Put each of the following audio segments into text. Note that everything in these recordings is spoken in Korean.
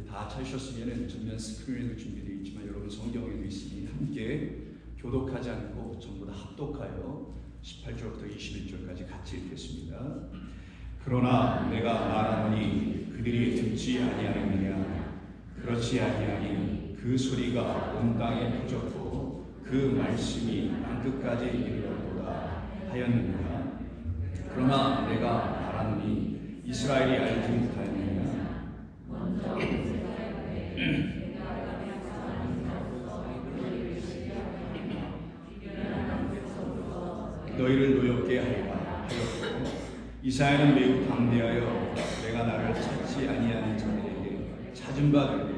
다 찾으셨으면 전면 스크린에도 준비되어 있지만 여러분 성경에도 있으니 함께 교독하지 않고 전부 다 합독하여 18절부터 21절까지 같이 읽겠습니다. 그러나 내가 말하노니 그들이 듣지 아니하느냐. 그렇지 아니하니 그 소리가 온 땅에 퍼졌고 그 말씀이 땅끝까지 이르렀도다 하였느니라. 그러나 내가 말하노니 이스라엘이 알지 못하였느냐. 너희를 노엽게 하였고 이사야는 매우 담대하여 내가 나를 찾지 아니하는 자들에게 찾은 바 되고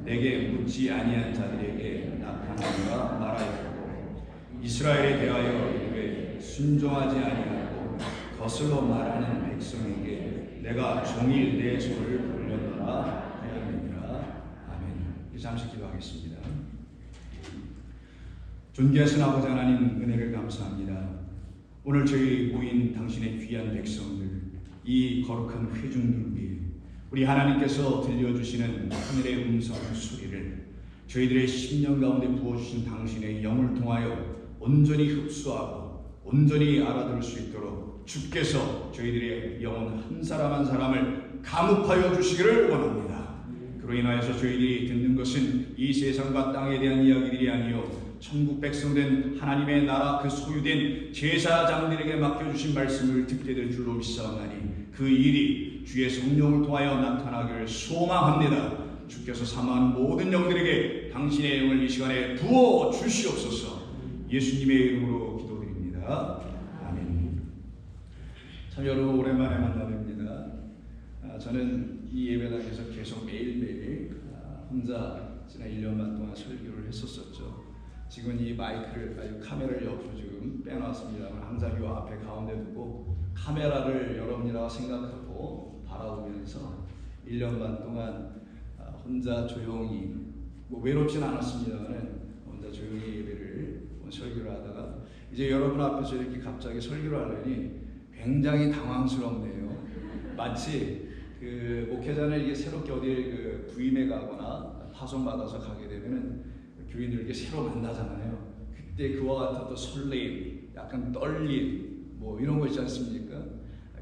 내게 묻지 아니한 자들에게 나타나리라 말하였고 이스라엘에 대하여 이르되 순종하지 아니하고 거슬러 말하는 백성에게 내가 종일 내 손을 돌렸노라 하였느니라. 아멘. 잠시 기도하겠습니다. 존귀하신 아버지 하나님, 은혜를 감사합니다. 오늘 저희 모인 당신의 귀한 백성들, 이 거룩한 회중들 위해 우리 하나님께서 들려주시는 하늘의 음성 소리를 저희들의 심령 가운데 부어주신 당신의 영을 통하여 온전히 흡수하고 온전히 알아들을 수 있도록 주께서 저희들의 영혼 한 사람 한 사람을 감up하여 주시기를 원합니다. 그로 인하여서 저희들이 듣는 것은 이 세상과 땅에 대한 이야기들이 아니요 천국 백성된 하나님의 나라 그 소유된 제사장들에게 맡겨주신 말씀을 듣게 될 줄로 믿사오나니 그 일이 주의 성령을 통하여 나타나기를 소망합니다. 주께서 사모하는 모든 영들에게 당신의 영을 이 시간에 부어 주시옵소서. 예수님의 이름으로 기도드립니다. 아멘. 참 여러분 오랜만에 만나뵙니다. 저는 이 예배당에서 계속 매일매일 혼자 지난 1년 반 동안 설교를 했었죠. 지금 이 마이크를, 카메라를 옆으로 지금 빼놨습니다만 항상 이 앞에 가운데 두고 카메라를 여러분이라고 생각하고 바라보면서 1년 반 동안 혼자 조용히, 외롭진 않았습니다만 혼자 조용히 예배를 설교를 하다가 이제 여러분 앞에서 이렇게 갑자기 설교를 하려니 굉장히 당황스럽네요. 마치 그 목회자는 이게 새롭게 어디에 부임해 가거나 파송받아서 가게 되면은 교인들에게 새로 만나잖아요. 그때 그와 같은 또 설레임, 약간 떨림, 이런 거 있지 않습니까?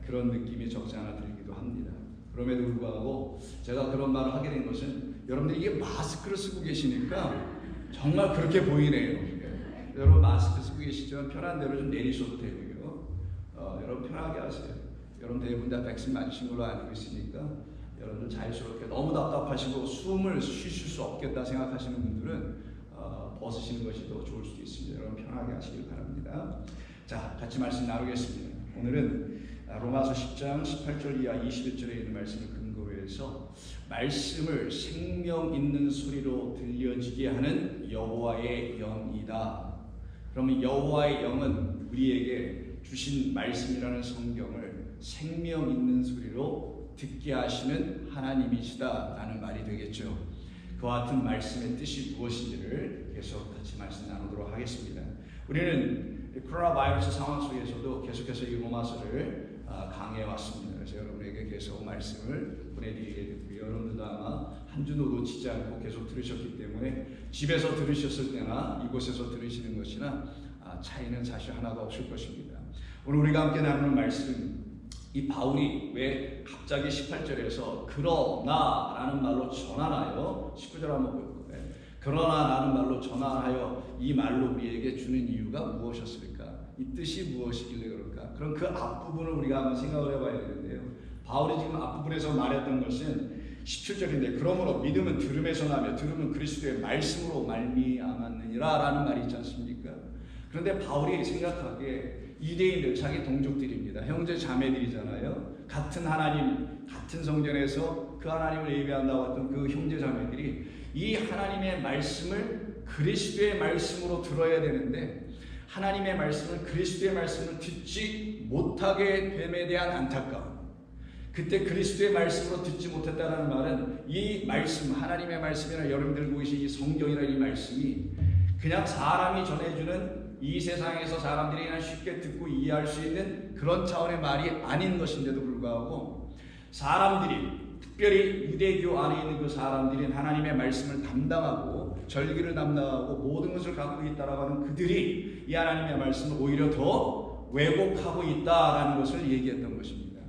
그런 느낌이 적지 않아 들기도 합니다. 그럼에도 불구하고 제가 그런 말을 하게 된 것은 여러분들이 이게 마스크를 쓰고 계시니까 정말 그렇게 보이네요. 여러분 마스크 쓰고 계시지만 편한 대로 좀 내리셔도 되고요. 여러분 편하게 하세요. 여러분 대부분 다 백신 맞으신 걸로 알고 있으니까 여러분 자유스럽게 너무 답답하시고 숨을 쉬실 수 없겠다 생각하시는 분들은 벗으시는 것이 더 좋을 수도 있습니다. 여러분 편하게 하시길 바랍니다. 자, 같이 말씀 나누겠습니다. 오늘은 로마서 10장 18절 이하 21절에 있는 말씀을 근거로 해서 말씀을 생명 있는 소리로 들려지게 하는 여호와의 영이다. 그러면 여호와의 영은 우리에게 주신 말씀이라는 성경을 생명 있는 소리로 듣게 하시는 하나님이시다라는 말이 되겠죠. 그와 같은 말씀의 뜻이 무엇인지를 계속 같이 말씀 나누도록 하겠습니다. 우리는 코로나 바이러스 상황 속에서도 계속해서 이 로마서를 강해해 왔습니다. 그래서 여러분에게 계속 말씀을 보내드리게 되고요. 여러분들도 아마 한 주도 놓치지 않고 계속 들으셨기 때문에 집에서 들으셨을 때나 이곳에서 들으시는 것이나 차이는 사실 하나도 없을 것입니다. 오늘 우리가 함께 나누는 말씀, 이 바울이 왜 갑자기 18절에서 그러나 라는 말로 전환하여 19절 한번 볼까요? 그러나 라는 말로 전환하여 이 말로 우리에게 주는 이유가 무엇이었을까? 이 뜻이 무엇이길래 그럴까? 그럼 그 앞부분을 우리가 한번 생각을 해봐야 되는데요. 바울이 지금 앞부분에서 말했던 것은 17절인데 그러므로 믿음은 들음에서 나며 들음은 그리스도의 말씀으로 말미암았느니라 라는 말이 있지 않습니까? 그런데 바울이 생각하기에 유대인들, 자기 동족들입니다. 형제 자매들이잖아요. 같은 하나님, 같은 성전에서 그 하나님을 예배한다고 했던 그 형제 자매들이 이 하나님의 말씀을 그리스도의 말씀으로 들어야 되는데 하나님의 말씀을 그리스도의 말씀을 듣지 못하게 됨에 대한 안타까움. 그때 그리스도의 말씀으로 듣지 못했다는 말은 이 말씀, 하나님의 말씀이나 여러분들 보이신 이 성경이라는 이 말씀이 그냥 사람이 전해주는 이 세상에서 사람들이 그냥 쉽게 듣고 이해할 수 있는 그런 차원의 말이 아닌 것인데도 불구하고 사람들이 특별히 유대교 안에 있는 그 사람들이 하나님의 말씀을 담당하고 절기를 담당하고 모든 것을 갖고 있다라고 하는 그들이 이 하나님의 말씀을 오히려 더 왜곡하고 있다라는 것을 얘기했던 것입니다.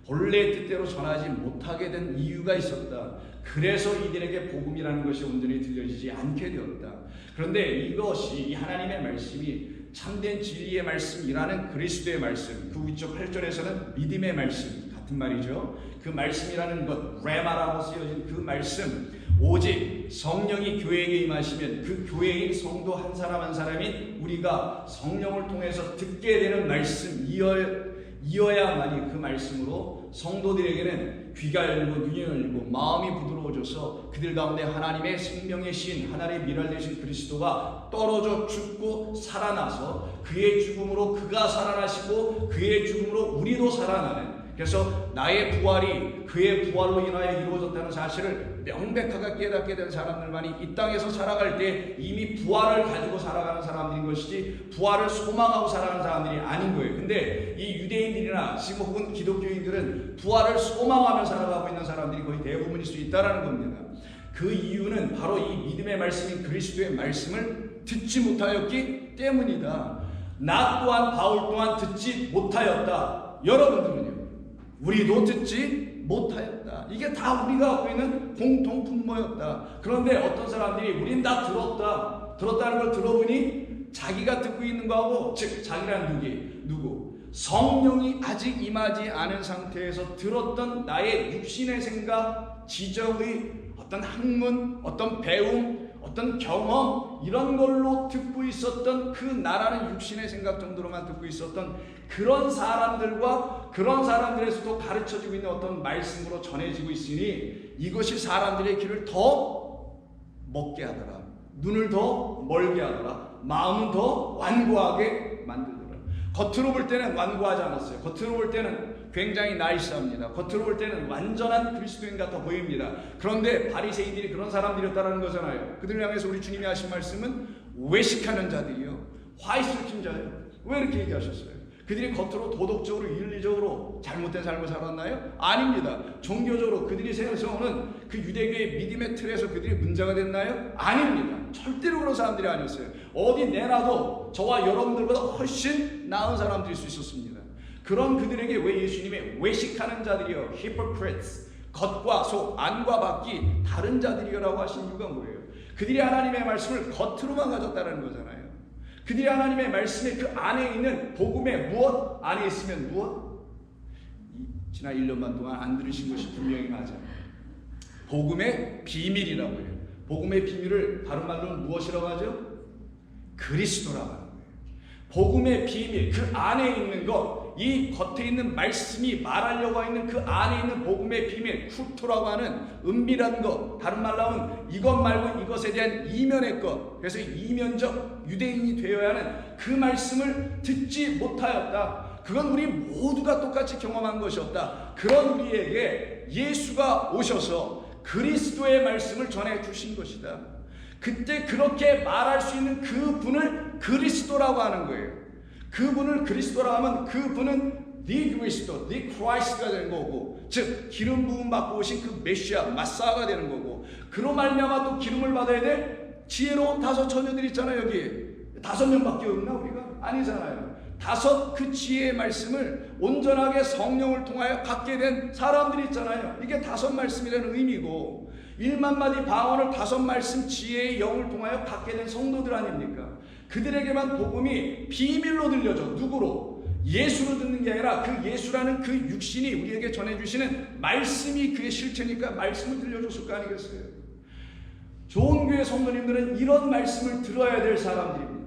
본래 뜻대로 전하지 못하게 된 이유가 있었다. 그래서 이들에게 복음이라는 것이 온전히 들려지지 않게 되었다. 그런데 이것이 이 하나님의 말씀이 참된 진리의 말씀이라는 그리스도의 말씀, 그 위쪽 8절에서는 믿음의 말씀 같은 말이죠. 그 말씀이라는 것, 레마라고 쓰여진 그 말씀, 오직 성령이 교회에게 임하시면 그 교회인 성도 한 사람 한 사람이 우리가 성령을 통해서 듣게 되는 말씀이어야만이 그 말씀으로 성도들에게는 귀가 열리고 눈이 열리고 마음이 부드러워져서 그들 가운데 하나님의 생명의 신, 하나님의 미랄 되신 그리스도가 떨어져 죽고 살아나서 그의 죽음으로 그가 살아나시고 그의 죽음으로 우리도 살아나는, 그래서 나의 부활이 그의 부활로 인하여 이루어졌다는 사실을 명백하게 깨닫게 된 사람들만이 이 땅에서 살아갈 때 이미 부활을 가지고 살아가는 사람들인 것이지 부활을 소망하고 살아가는 사람들이 아닌 거예요. 근데 이 유대인들이나 지금 혹은 기독교인들은 부활을 소망하며 살아가고 있는 사람들이 거의 대부분일 수 있다는 겁니다. 그 이유는 바로 이 믿음의 말씀인 그리스도의 말씀을 듣지 못하였기 때문이다. 나 또한 바울 또한 듣지 못하였다. 여러분들은요? 우리도 듣지 못하였다. 이게 다 우리가 갖고 있는 공통분모였다. 그런데 어떤 사람들이 우린 다 들었다는 걸 들어보니 자기가 듣고 있는 거하고, 즉 자기란 누구? 성령이 아직 임하지 않은 상태에서 들었던 나의 육신의 생각, 지적의 어떤 학문, 어떤 배움, 어떤 경험, 이런 걸로 듣고 있었던, 그 나라는 육신의 생각 정도로만 듣고 있었던 그런 사람들과 그런 사람들에서도 가르쳐지고 있는 어떤 말씀으로 전해지고 있으니 이것이 사람들의 귀를 더 먹게 하더라, 눈을 더 멀게 하더라, 마음은 더 완고하게 만들더라. 겉으로 볼 때는 완고하지 않았어요. 겉으로 볼 때는 굉장히 나이스합니다. 겉으로 볼 때는 완전한 그리스도인 같아 보입니다. 그런데 바리새인들이 그런 사람들이었다는 거잖아요. 그들을 향해서 우리 주님이 하신 말씀은 외식하는 자들이요, 화이스킨 자예요. 왜 이렇게 얘기하셨어요? 그들이 겉으로 도덕적으로 윤리적으로 잘못된 삶을 살았나요? 아닙니다. 종교적으로 그들이 세워서는 그 유대교의 믿음의 틀에서 그들이 문제가 됐나요? 아닙니다. 절대로 그런 사람들이 아니었어요. 어디 내놔도 저와 여러분들보다 훨씬 나은 사람들일 수 있었습니다. 그런 그들에게 왜 예수님의 외식하는 자들이요, hypocrites, 겉과 속, 안과 밖이 다른 자들이라고 하신 이유가 뭐예요? 그들이 하나님의 말씀을 겉으로만 가졌다는 거잖아요. 그들이 하나님의 말씀의 그 안에 있는 복음의 무엇? 안에 있으면 무엇? 지난 1년만 동안 안 들으신 것이 분명히 맞아요. 복음의 비밀이라고 해요. 복음의 비밀을 다른 말로는 무엇이라고 하죠? 그리스도라고 하는 거예요. 복음의 비밀, 그 안에 있는 것, 이 겉에 있는 말씀이 말하려고 하는 그 안에 있는 복음의 비밀, 쿠토라고 하는 은밀한 것, 다른 말로 하면 이것 말고 이것에 대한 이면의 것, 그래서 이면적 유대인이 되어야 하는 그 말씀을 듣지 못하였다. 그건 우리 모두가 똑같이 경험한 것이었다. 그런 우리에게 예수가 오셔서 그리스도의 말씀을 전해 주신 것이다. 그때 그렇게 말할 수 있는 그 분을 그리스도라고 하는 거예요. 그분을 그리스도라고 하면 그분은 the 그리스도, the Christ가 되는 거고, 즉 기름 부음 받고 오신 그 메시아, 마사가 되는 거고, 그로 말미암아 또 기름을 받아야 될 지혜로운 5 처녀들 있잖아요. 여기 5명밖에 없나 우리가? 아니잖아요. 5 그 지혜의 말씀을 온전하게 성령을 통하여 갖게 된 사람들이 있잖아요. 이게 5 말씀이라는 의미고, 1만 마디 방언을 5 말씀 지혜의 영을 통하여 갖게 된 성도들 아닙니까? 그들에게만 복음이 비밀로 들려져. 누구로? 예수로 듣는 게 아니라 그 예수라는 그 육신이 우리에게 전해주시는 말씀이 그의 실체니까 말씀을 들려줬을 거 아니겠어요? 좋은 교회 성도님들은 이런 말씀을 들어야 될 사람들입니다.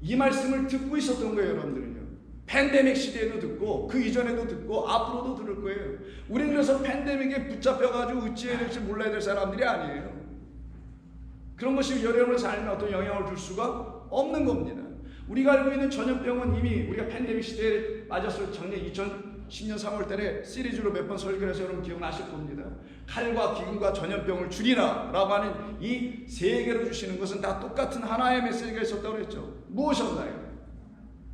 이 말씀을 듣고 있었던 거예요. 여러분들은요, 팬데믹 시대에도 듣고 그 이전에도 듣고 앞으로도 들을 거예요. 우리는 그래서 팬데믹에 붙잡혀가지고 어찌해야 될지 몰라야 될 사람들이 아니에요. 그런 것이 여러분의 삶에 어떤 영향을 줄 수가 없는 겁니다. 우리가 알고 있는 전염병은 이미 우리가 팬데믹 시대에 맞았을 작년 2010년 3월 달에 시리즈로 몇 번 설교를 해서 여러분 기억나실 겁니다. 칼과 기근과 전염병을 줄이라 라고 하는 이 3개로 주시는 것은 다 똑같은 하나의 메시지가 있었다고 그랬죠. 무엇이었나요?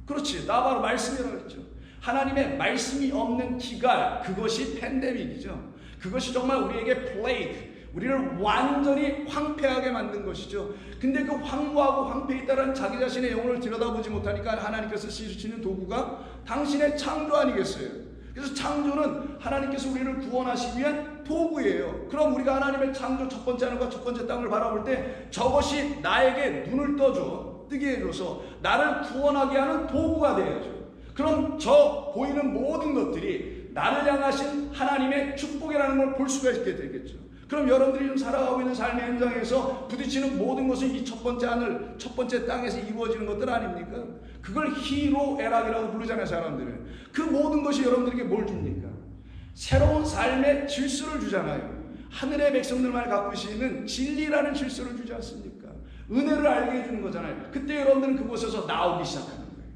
그렇지, 나 바로 말씀이라고 했죠. 하나님의 말씀이 없는 기갈, 그것이 팬데믹이죠. 그것이 정말 우리에게 플레이크, 우리를 완전히 황폐하게 만든 것이죠. 근데 그 황무하고 황폐에 따른 자기 자신의 영혼을 들여다보지 못하니까 하나님께서 쓰시는 도구가 당신의 창조 아니겠어요? 그래서 창조는 하나님께서 우리를 구원하시기 위한 도구예요. 그럼 우리가 하나님의 창조 첫 번째 하늘과 첫 번째 땅을 바라볼 때 저것이 나에게 눈을 뜨게 해줘서 나를 구원하게 하는 도구가 되어야죠. 그럼 저 보이는 모든 것들이 나를 향하신 하나님의 축복이라는 걸 볼 수가 있게 되겠죠. 그럼 여러분들이 지금 살아가고 있는 삶의 현장에서 부딪히는 모든 것은 이 첫 번째 하늘, 첫 번째 땅에서 이루어지는 것들 아닙니까? 그걸 희로애락이라고 부르잖아요, 사람들은. 그 모든 것이 여러분들에게 뭘 줍니까? 새로운 삶의 질서를 주잖아요. 하늘의 백성들만 갖고 있는 진리라는 질서를 주지 않습니까? 은혜를 알게 해주는 거잖아요. 그때 여러분들은 그곳에서 나오기 시작하는 거예요.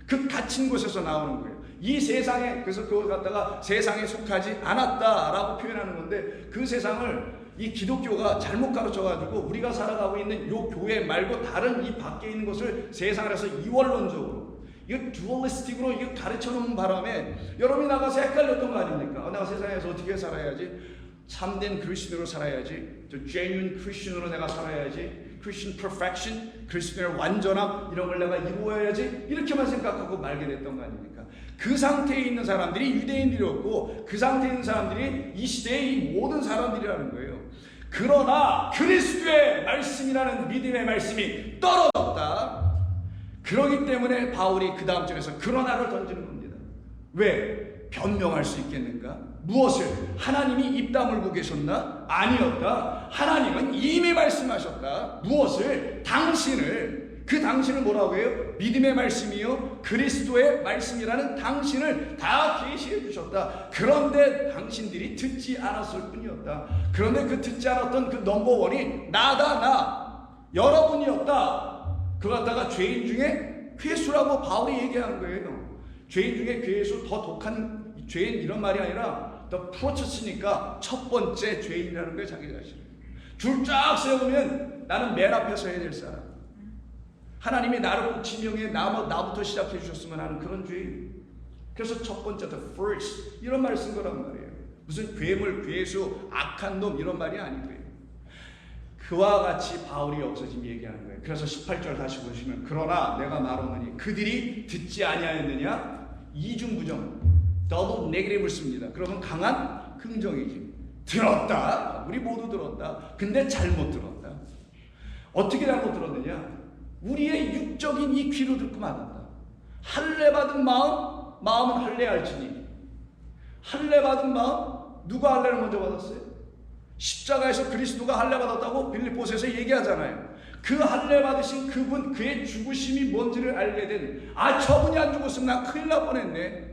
그 갇힌 곳에서 나오는 거예요. 이 세상에, 그래서 그걸 갖다가 세상에 속하지 않았다라고 표현하는 건데, 그 세상을 이 기독교가 잘못 가르쳐가지고 우리가 살아가고 있는 요 교회 말고 다른 이 밖에 있는 것을 세상에서 이원론적으로, 이거 듀얼리스틱으로 이거 가르쳐 놓은 바람에 여러분이 나가서 헷갈렸던 거 아닙니까? 내가 세상에서 어떻게 살아야지? 참된 그리스도로 살아야지. genuine Christian으로 내가 살아야지. Christian perfection, 그리스도의 완전함, 이런 걸 내가 이루어야지. 이렇게만 생각하고 말게 됐던 거 아닙니까? 그 상태에 있는 사람들이 유대인들이었고, 그 상태에 있는 사람들이 이 시대의 이 모든 사람들이라는 거예요. 그러나 그리스도의 말씀이라는 믿음의 말씀이 떨어졌다. 그러기 때문에 바울이 그 다음 절에서 그러나를 던지는 겁니다. 왜? 변명할 수 있겠는가? 무엇을? 하나님이 입 다물고 계셨나? 아니었다. 하나님은 이미 말씀하셨다. 무엇을? 당신을. 그 당신을 뭐라고 해요? 믿음의 말씀이요 그리스도의 말씀이라는 당신을 다 계시해 주셨다. 그런데 당신들이 듣지 않았을 뿐이었다. 그런데 그 듣지 않았던 그 넘버원이 나다, 나. 여러분이었다. 그거 갖다가 죄인 중에 괴수라고 바울이 얘기하는 거예요. 죄인 중에 괴수, 더 독한 죄인, 이런 말이 아니라 더 프로체스니까 첫 번째 죄인이라는 거예요. 자기 자신을 줄 쫙 세우면 나는 맨 앞에 서야 될 사람, 하나님이 나를 꼭 지명해 나부터 시작해 주셨으면 하는 그런 죄인. 그래서 첫 번째 the first 이런 말을 쓴 거란 말이에요. 무슨 괴물, 괴수, 악한 놈 이런 말이 아니고요. 그와 같이 바울이 여기서 지금 얘기하는 거예요. 그래서 18절 다시 보시면 그러나 내가 말하노니 그들이 듣지 아니하였느냐? 이중부정, 더블 네거티브를 씁니다. 그러면 강한 긍정이지. 들었다. 우리 모두 들었다. 근데 잘못 들었다. 어떻게 잘못 들었느냐? 우리의 육적인 이 귀로 듣고 말았다. 할례 받은 마음은 할례할지니. 할례 받은 마음, 누가 할례를 먼저 받았어요? 십자가에서 그리스도가 할례 받았다고 빌립보서에서 얘기하잖아요. 그 할례 받으신 그분, 그의 죽으심이 뭔지를 알게 된, 저분이 안 죽었으면 나 큰일 날 뻔했네.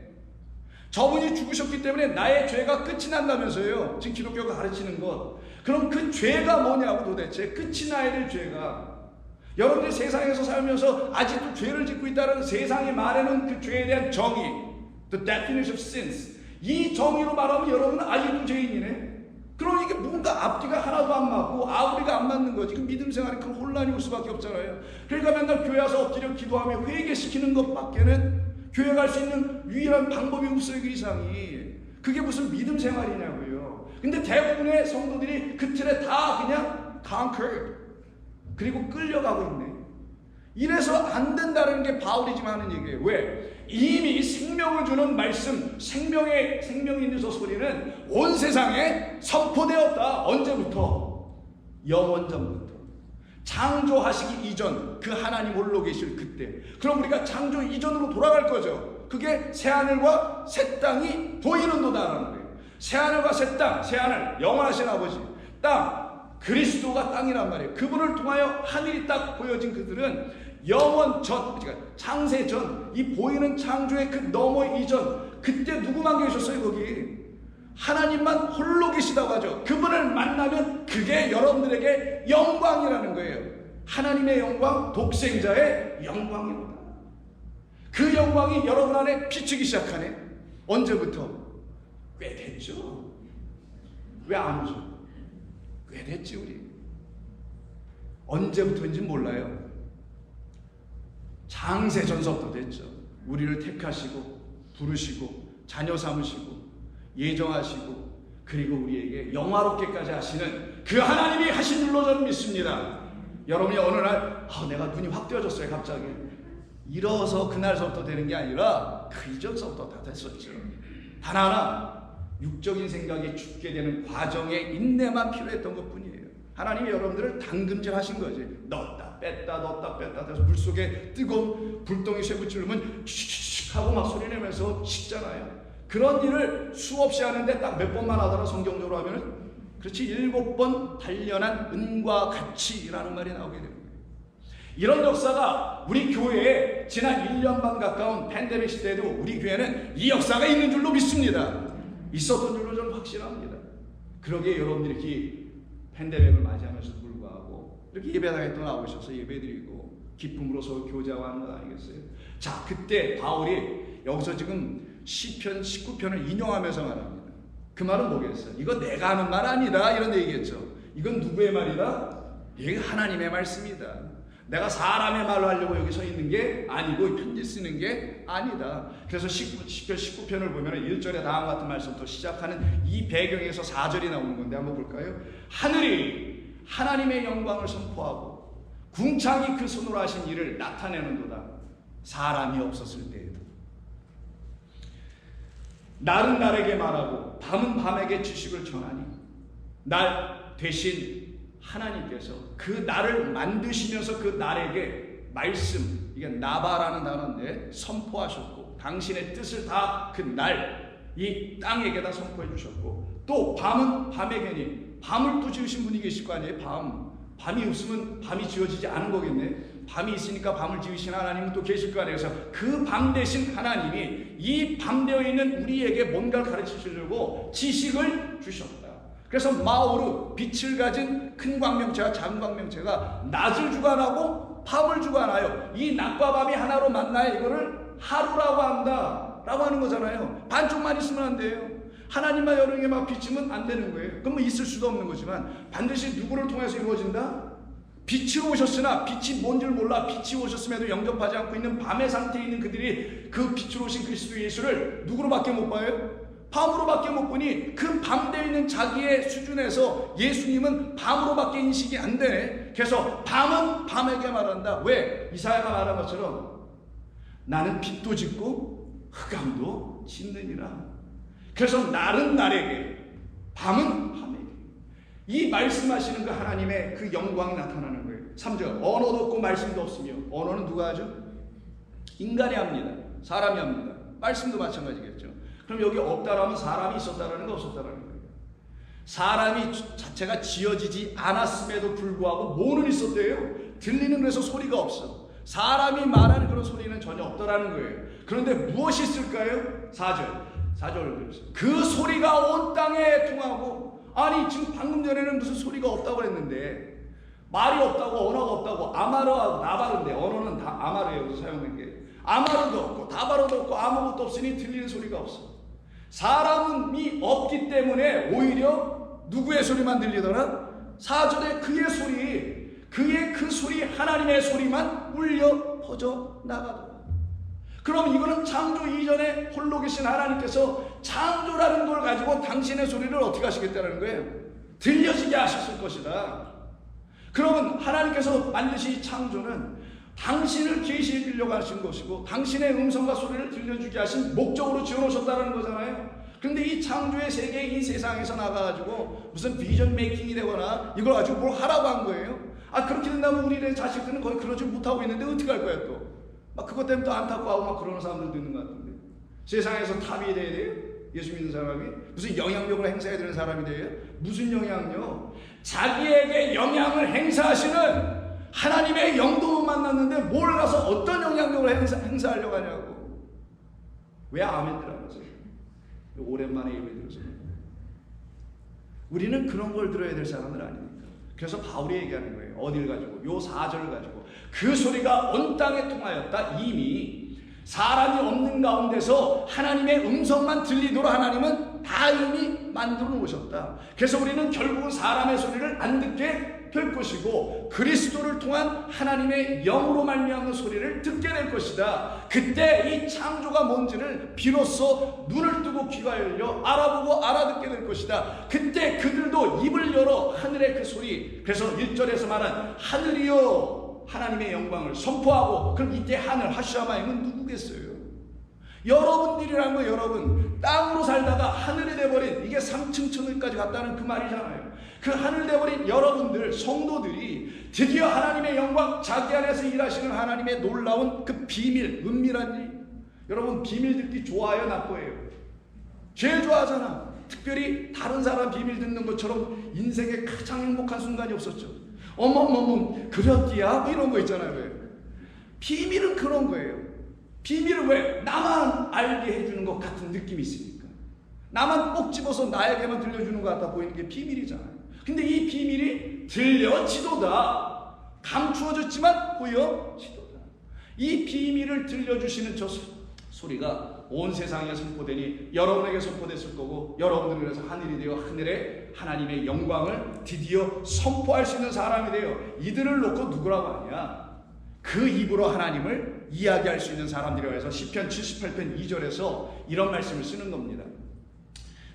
저분이 죽으셨기 때문에 나의 죄가 끝이 난다면서요. 지금 기독교가 가르치는 것. 그럼 그 죄가 뭐냐고, 도대체 끝이 나야 될 죄가. 여러분들이 세상에서 살면서 아직도 죄를 짓고 있다는 세상이 말하는 그 죄에 대한 정의, the definition of sins, 이 정의로 말하면 여러분은 아직도 죄인이네. 그럼 이게 뭔가 앞뒤가 하나도 안 맞고 아우리가 안 맞는 거지. 그 믿음 생활에 큰 혼란이 올 수밖에 없잖아요. 그러니까 맨날 교회 와서 엎드려 기도하며 회개시키는 것밖에는 교회 갈 수 있는 유일한 방법이 없어요. 그 이상이. 그게 무슨 믿음 생활이냐고요. 근데 대부분의 성도들이 그 틀에 다 그냥 conquered, 그리고 끌려가고 있네. 이래서 안 된다는 게 바울이 지금 하는 얘기예요. 왜? 이미 생명을 주는 말씀, 생명이 있는 저 소리는 온 세상에 선포되었다. 언제부터? 영원전부터. 창조하시기 이전, 그 하나님 홀로 계실 그때. 그럼 우리가 창조 이전으로 돌아갈 거죠. 그게 새하늘과 새 땅이 보이는도다라는 거예요. 새하늘과 새 땅, 새하늘 영원하신 아버지, 땅 그리스도가 땅이란 말이에요. 그분을 통하여 하늘이 딱 보여진 그들은 영원 전, 그러니까 창세 전, 이 보이는 창조의 그 너머 이전, 그때 누구만 계셨어요? 거기 하나님만 홀로 계시다고 하죠. 그분을 만나면 그게 여러분들에게 영광이라는 거예요. 하나님의 영광, 독생자의 영광이로다. 그 영광이 여러분 안에 비추기 시작하네. 언제부터? 꽤 됐죠. 왜 안 오죠? 꽤 됐지. 우리 언제부터인지 몰라요. 장세전서부터 됐죠. 우리를 택하시고 부르시고 자녀 삼으시고 예정하시고 그리고 우리에게 영화롭게까지 하시는 그 하나님이 하신 줄로 저는 믿습니다. 여러분이 어느 날 내가 눈이 확 뜨어졌어요 갑자기. 이러서 그날서부터 되는 게 아니라 그 이전서부터 다 됐었죠. 단 하나 육적인 생각이 죽게 되는 과정의 인내만 필요했던 것뿐이에요. 하나님이 여러분들을 당근질 하신 거지. 넣었다 뺐다 해서 물속에 뜨거운 불덩이 쇠붙 찌르면 슉슉 하고 막 소리 내면서 식잖아요. 그런 일을 수없이 하는데 딱 몇 번만 하더라 성경적으로 하면은 그렇지 7번 단련한 은과 같이라는 말이 나오게 되는 거예요. 이런 역사가 우리 교회에 지난 1년 반 가까운 팬데믹 시대에도 우리 교회는 이 역사가 있는 줄로 믿습니다. 있었던 줄로 저는 확신합니다. 그러기에 여러분들이 이렇게 팬데믹을 맞이하면서도 불구하고 이렇게 예배당에 또 나오셔서 예배드리고 기쁨으로 서로 교제하는 것 아니겠어요? 자, 그때 바울이 여기서 지금 시편 19편을 인용하면서 말합니다. 그 말은 뭐겠어요? 이거 내가 하는 말 아니다 이런 얘기겠죠. 이건 누구의 말이다? 이게 하나님의 말씀이다. 내가 사람의 말로 하려고 여기 서 있는 게 아니고 편지 쓰는 게 아니다. 그래서 시편 19편을 보면 1절에 다음과 같은 말씀부터 시작하는 이 배경에서 4절이 나오는 건데 한번 볼까요? 하늘이 하나님의 영광을 선포하고 궁창이 그 손으로 하신 일을 나타내는도다. 사람이 없었을 때에도 날은 날에게 말하고 밤은 밤에게 지식을 전하니 날 대신 하나님께서 그 날을 만드시면서 그 날에게 말씀, 이게 나바라는 단어인데 선포하셨고 당신의 뜻을 다 그 날 이 땅에게다 선포해 주셨고 또 밤은 밤에게니 밤을 또 지으신 분이 계실 거 아니에요. 밤이 없으면 밤이 지어지지 않은 거겠네. 밤이 있으니까 밤을 지으신 하나님은 또 계실 거 아니에요. 그래서 그 밤 대신 하나님이 이 밤 되어 있는 우리에게 뭔가를 가르치시려고 지식을 주셨다. 그래서 마오르, 빛을 가진 큰 광명체와 작은 광명체가 낮을 주관하고 밤을 주관하여 이 낮과 밤이 하나로 만나야 이거를 하루라고 한다 라고 하는 거잖아요. 반쪽만 있으면 안 돼요. 하나님만 여러 개 막 비치면 안 되는 거예요. 그럼 뭐 있을 수도 없는 거지만 반드시 누구를 통해서 이루어진다? 빛으로 오셨으나 빛이 뭔지를 몰라 빛이 오셨음에도 영접하지 않고 있는 밤의 상태에 있는 그들이 그 빛으로 오신 그리스도 예수를 누구로밖에 못 봐요? 밤으로밖에 못 보니 그 밤 되어 있는 자기의 수준에서 예수님은 밤으로밖에 인식이 안 되네. 그래서 밤은 밤에게 말한다. 왜? 이사야가 말한 것처럼 나는 빛도 짓고 흑암도 짓느니라. 그래서 날은 날에게 밤은 밤에게 이 말씀하시는 그 하나님의 그 영광이 나타나는 거예요. 3절 언어도 없고 말씀도 없으며 언어는 누가 하죠? 인간이 합니다. 사람이 합니다. 말씀도 마찬가지겠죠. 그럼 여기 없다라면 사람이 있었다라는 거 없었다라는 거예요. 사람이 자체가 지어지지 않았음에도 불구하고 뭐는 있었대요? 들리는 그래서 소리가 없어. 사람이 말하는 그런 소리는 전혀 없다라는 거예요. 그런데 무엇이 있을까요? 4절 그 소리가 온 땅에 통하고 아니 지금 방금 전에는 무슨 소리가 없다고 했는데 말이 없다고 언어가 없다고 아마르하고 나바르인데 언어는 다 아마르예요. 여기서 사용된 게 아마르도 없고 다바르도 없고 아무것도 없으니 들리는 소리가 없어. 사람이 없기 때문에 오히려 누구의 소리만 들리더라? 4절에 그의 소리, 그의 그 소리 하나님의 소리만 울려 퍼져 나가더라. 그럼 이거는 창조 이전에 홀로 계신 하나님께서 창조라는 걸 가지고 당신의 소리를 어떻게 하시겠다는 거예요? 들려지게 하셨을 것이다. 그러면 하나님께서 만드신 창조는 당신을 계시해 주려고 하신 것이고 당신의 음성과 소리를 들려주게 하신 목적으로 지어놓으셨다는 거잖아요. 그런데 이 창조의 세계, 이 세상에서 나가가지고 무슨 비전 메이킹이 되거나 이걸 가지고 뭘 하라고 한 거예요. 그렇게 된다면 우리의 자식들은 거의 그러지 못하고 있는데 어떻게 할 거야 또? 그것 때문에 또 안타까워하고 막 그러는 사람들도 있는 것 같은데 세상에서 탑이 돼야 돼요? 예수 믿는 사람이? 무슨 영향력을 행사해야 되는 사람이 돼요? 무슨 영향력? 자기에게 영향을 행사하시는 하나님의 영도 만났는데 뭘 가서 어떤 영향력을 행사하려고 하냐고. 왜 아멘들 안 하세요? 오랜만에 예배 들어서. 우리는 그런 걸 들어야 될 사람은 아닙니까? 그래서 바울이 얘기하는 거예요. 어디를 가지고? 요 4절을 가지고. 그 소리가 온 땅에 통하였다. 이미 사람이 없는 가운데서 하나님의 음성만 들리도록 하나님은 다 이미 만들어 놓으셨다. 그래서 우리는 결국은 사람의 소리를 안 듣게 될 것이고 그리스도를 통한 하나님의 영으로 말미암는 소리를 듣게 될 것이다. 그때 이 창조가 뭔지를 비로소 눈을 뜨고 귀가 열려 알아보고 알아듣게 될 것이다. 그때 그들도 입을 열어 하늘의 그 소리, 그래서 1절에서 말한 하늘이여 하나님의 영광을 선포하고, 그럼 이때 하늘 하샤마임은 누구겠어요? 여러분들이란 거예요. 여러분 땅으로 살다가 하늘이 돼버린, 이게 3층 천을까지 갔다는 그 말이잖아요. 그 하늘 돼버린 여러분들 성도들이 드디어 하나님의 영광, 자기 안에서 일하시는 하나님의 놀라운 그 비밀, 은밀한 일. 여러분 비밀 듣기 좋아요, 나빠요? 제일 좋아하잖아. 특별히 다른 사람 비밀 듣는 것처럼 인생에 가장 행복한 순간이 없었죠. 어머머머 그랬디야 뭐 이런 거 있잖아요. 왜? 비밀은 그런 거예요. 비밀은 왜? 나만 알게 해주는 것 같은 느낌이 있으니까. 나만 꼭 집어서 나에게만 들려주는 것 같아 보이는 게 비밀이잖아요. 근데 이 비밀이 들려지도다. 감추어졌지만 보여지도다. 이 비밀을 들려주시는 저 소리가 온 세상에 선포되니 여러분에게 선포됐을 거고, 여러분들은 그래서 하늘이 되어 하늘에 하나님의 영광을 드디어 선포할 수 있는 사람이 되어 이들을 놓고 누구라고 하냐? 그 입으로 하나님을 이야기할 수 있는 사람들이라고 해서 시편 78편 2절에서 이런 말씀을 쓰는 겁니다.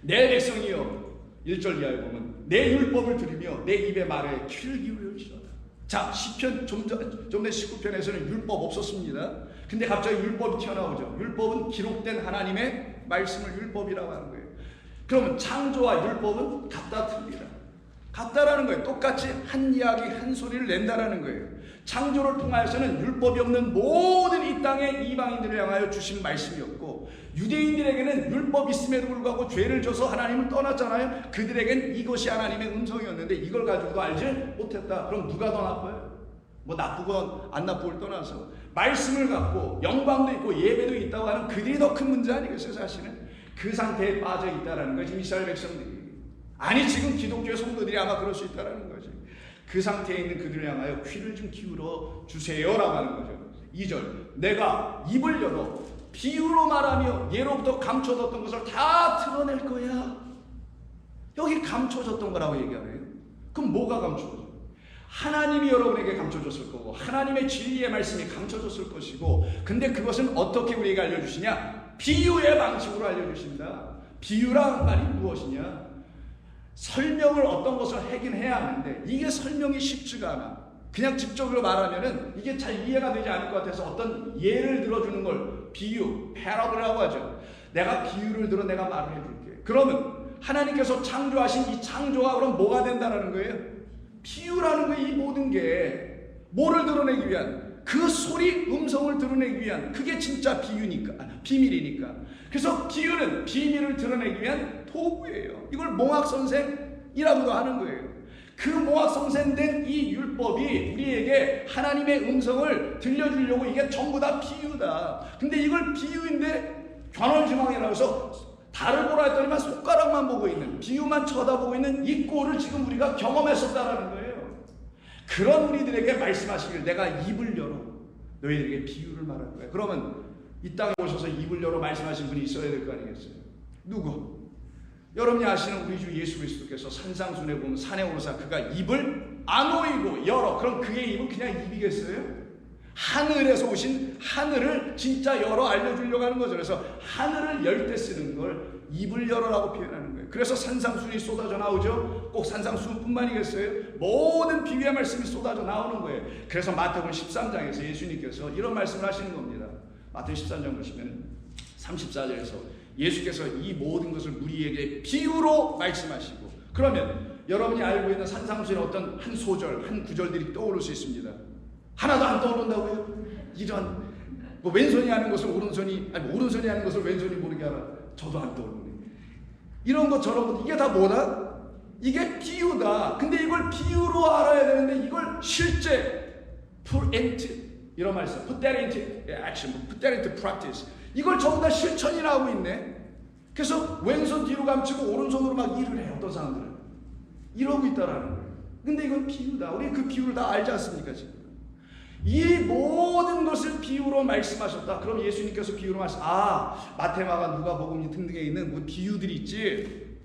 내 백성이여, 1절 이하에 보면 내 율법을 들으며 내 입의 말에 귀를 기울일지어다. 자, 시편 좀 전에 19편에서는 율법 없었습니다. 근데 갑자기 율법이 튀어나오죠. 율법은 기록된 하나님의 말씀을 율법이라고 하는 거예요. 그러면 창조와 율법은 같다 틀리다. 같다라는 거예요. 똑같이 한 이야기 한 소리를 낸다라는 거예요. 창조를 통하여서는 율법이 없는 모든 이 땅의 이방인들을 향하여 주신 말씀이었고, 유대인들에게는 율법이 있음에도 불구하고 죄를 져서 하나님을 떠났잖아요. 그들에겐 이것이 하나님의 음성이었는데 이걸 가지고도 알지 못했다. 그럼 누가 더 나빠요? 뭐 나쁘건 안 나쁘고를 떠나서 말씀을 갖고 영광도 있고 예배도 있다고 하는 그들이 더 큰 문제 아니겠어요? 사실은 그 상태에 빠져 있다라는 거지, 이스라엘 백성들이. 아니 지금 기독교의 성도들이 아마 그럴 수 있다라는 거지. 그 상태에 있는 그들을 향하여 귀를 좀 기울여 주세요라고 하는 거죠. 2절 내가 입을 열어 비유로 말하며 예로부터 감춰졌던 것을 다 드러낼 거야. 여기 감춰졌던 거라고 얘기하네요. 그럼 뭐가 감춰져? 하나님이 여러분에게 감춰졌을 거고, 하나님의 진리의 말씀이 감춰졌을 것이고, 근데 그것은 어떻게 우리에게 알려주시냐? 비유의 방식으로 알려주신다. 비유란 말이 무엇이냐? 설명을 어떤 것을 하긴 해야 하는데 이게 설명이 쉽지가 않아. 그냥 직접으로 말하면은 이게 잘 이해가 되지 않을 것 같아서 어떤 예를 들어주는 걸 비유, 패러블이라고 하죠. 내가 비유를 들어 내가 말을 해줄게. 그러면 하나님께서 창조하신 이 창조가 그럼 뭐가 된다는 거예요? 비유라는 거, 이 모든 게 뭐를 드러내기 위한, 그 소리, 음성을 드러내기 위한, 그게 진짜 비유니까, 비밀이니까. 그래서 비유는 비밀을 드러내기 위한 도구예요. 이걸 몽학선생이라고도 하는 거예요. 그 몽학선생된 이 율법이 우리에게 하나님의 음성을 들려주려고, 이게 전부 다 비유다. 근데 이걸 비유인데 견원지망이라고 해서 달을 보라 했더니만 손가락만 보고 있는, 비유만 쳐다보고 있는 이 꼴을 지금 우리가 경험했었다라는 거예요. 그런 우리들에게 말씀하시길 내가 입을 열어 너희들에게 비유를 말할 거야. 그러면 이 땅에 오셔서 입을 열어 말씀하신 분이 있어야 될 거 아니겠어요? 누구? 여러분이 아시는 우리 주 예수 그리스도께서 산상순에 보면 산에 오르사 그가 입을 안 오이고 열어. 그럼 그의 입은 그냥 입이겠어요? 하늘에서 오신 하늘을 진짜 열어 알려주려고 하는 거죠. 그래서 하늘을 열 때 쓰는 걸 입을 열어라고 표현하는 거예요. 그래서 산상순이 쏟아져 나오죠. 꼭 산상순뿐만이겠어요? 모든 비유의 말씀이 쏟아져 나오는 거예요. 그래서 마태복음 13장에서 예수님께서 이런 말씀을 하시는 겁니다. 마태복음 13장 보시면 34절에서 예수께서 이 모든 것을 우리에게 비유로 말씀하시고, 그러면 여러분이 알고 있는 산상순의 어떤 한 소절, 한 구절들이 떠오를 수 있습니다. 하나도 안 떠오른다고요? 이런 뭐 왼손이 하는 것을 오른손이, 아니 오른손이 하는 것을 왼손이 모르게 알아. 저도 안 떠오르네. 이런 것처럼 이게 다 뭐다? 이게 비유다. 근데 이걸 비유로 알아야 되는데 이걸 실제 put into, 이런 말씀, put that into action, put that into practice. 이걸 전부 다 실천이라 하고 있네. 그래서 왼손 뒤로 감추고 오른손으로 막 일을 해. 어떤 사람들은 이러고 있다라는 거예요. 근데 이건 비유다. 우리 그 비유를 다 알지 않습니까 지금? 이 모든 것을 비유로 말씀하셨다. 그럼 예수님께서 비유로 마태마가 누가복음 등등에 있는 뭐 비유들이 있지.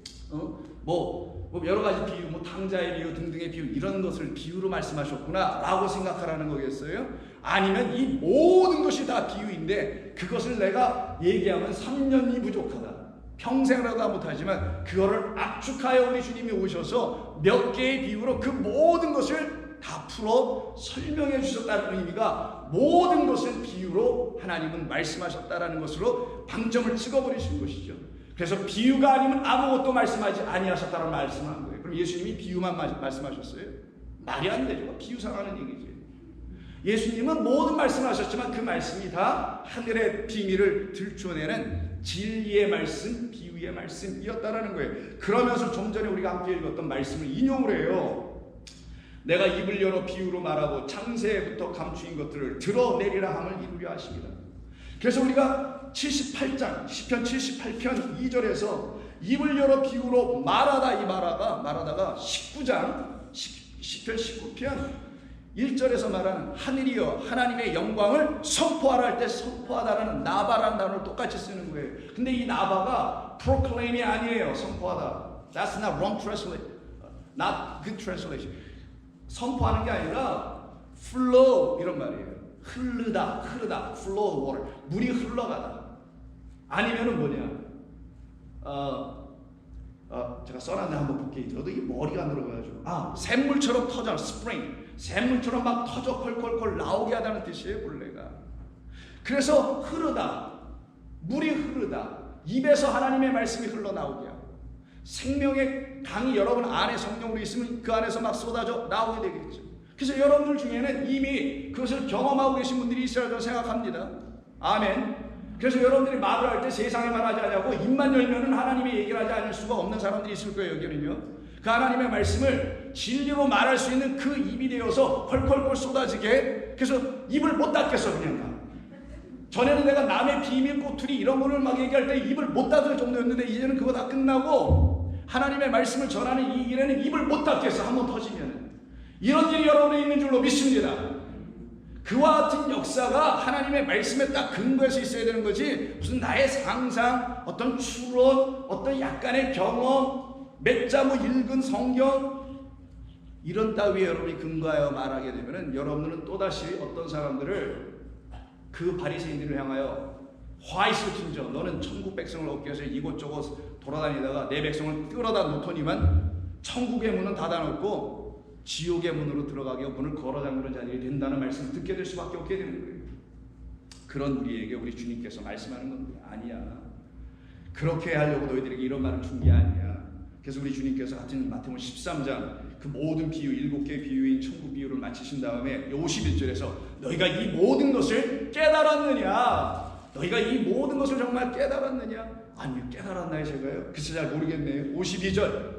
뭐 여러 가지 비유, 뭐 탕자의 비유 등등의 비유, 이런 것을 비유로 말씀하셨구나 라고 생각하라는 거겠어요? 아니면 이 모든 것이 다 비유인데 그것을 내가 얘기하면 3년이 부족하다, 평생이라도 다 못하지만 그거를 압축하여 우리 주님이 오셔서 몇 개의 비유로 그 모든 것을 다 풀어 설명해 주셨다는 의미가, 모든 것을 비유로 하나님은 말씀하셨다라는 것으로 방점을 찍어버리신 것이죠. 그래서 비유가 아니면 아무것도 말씀하지 아니하셨다는 말씀을 한 거예요. 그럼 예수님이 비유만 말씀하셨어요? 말이 안 되죠. 비유 상하는 얘기지. 예수님은 모든 말씀하셨지만 그 말씀이 다 하늘의 비밀을 들춰내는 진리의 말씀, 비유의 말씀이었다라는 거예요. 그러면서 좀 전에 우리가 함께 읽었던 말씀을 인용을 해요. 내가 입을 열어 비유로 말하고 창세부터 감추인 것들을 드러내리라 함을 이루려 하십니다. 그래서 우리가 78장 시편 78편 2절에서 입을 열어 비유로 말하다, 이 말하다가 19장 시편 19편 1절에서 말하는 하늘이여 하나님의 영광을 선포하라 할 때 선포하다라는 나바라는 단어를 똑같이 쓰는 거예요. 근데 이 나바가 proclaim이 아니에요. 선포하다. That's not wrong translation. Not good translation. 선포하는 게 아니라 flow 이런 말이에요. 흐르다, flow water. 물이 흘러가다. 아니면은 뭐냐? 제가 써놨는데 한번 볼게요. 저도 이 머리가 안 들어가가지고. 샘물처럼 터져, spring. 샘물처럼 막 터져 콜콜콜 나오게 하다는 뜻이에요, 본래가. 그래서 흐르다, 물이 흐르다, 입에서 하나님의 말씀이 흘러나오게 하고, 생명의 강이 여러분 안에 성령으로 있으면 그 안에서 막 쏟아져 나오게 되겠죠. 그래서 여러분들 중에는 이미 그것을 경험하고 계신 분들이 있어야 저는 생각합니다. 아멘. 그래서 여러분들이 말을 할 때 세상에 말하지 않냐고 입만 열면은 하나님의 얘기를 하지 않을 수가 없는 사람들이 있을 거예요, 여기는요. 그 하나님의 말씀을 진리로 말할 수 있는 그 입이 되어서 펄펄펄 쏟아지게, 그래서 입을 못 닫겠어 그냥. 전에는 내가 남의 비밀 꼬투리 이런 거를 막 얘기할 때 입을 못 닫을 정도였는데 이제는 그거 다 끝나고 하나님의 말씀을 전하는 이 일에는 입을 못 닫겠어. 한번 터지면. 이런 일이 여러분에 있는 줄로 믿습니다. 그와 같은 역사가 하나님의 말씀에 딱 근거해서 있어야 되는 거지, 무슨 나의 상상, 어떤 추론, 어떤 약간의 경험, 몇 자무 읽은 성경, 이런 따위에 여러분이 근거하여 말하게 되면은 여러분들은 또다시 어떤 사람들을, 그 바리새인들을 향하여 화이스 틴저, 너는 천국 백성을 얻기 위해서 이곳저곳 돌아다니다가 내 백성을 끌어다 놓더니만 천국의 문은 닫아놓고 지옥의 문으로 들어가게 문을 걸어 잠그는 자들이 된다는 말씀을 듣게 될 수밖에 없게 되는 거예요. 그런 우리에게 우리 주님께서 말씀하는 건 아니야. 그렇게 하려고 너희들에게 이런 말을 준 게 아니야. 그래서 우리 주님께서 같은 마태복음 13장 그 모든 비유, 7개의 비유인 천국 비유를 마치신 다음에 51절에서 너희가 이 모든 것을 깨달았느냐? 너희가 이 모든 것을 정말 깨달았느냐? 아니요, 깨달았나요 제가요? 글쎄 잘 모르겠네요. 52절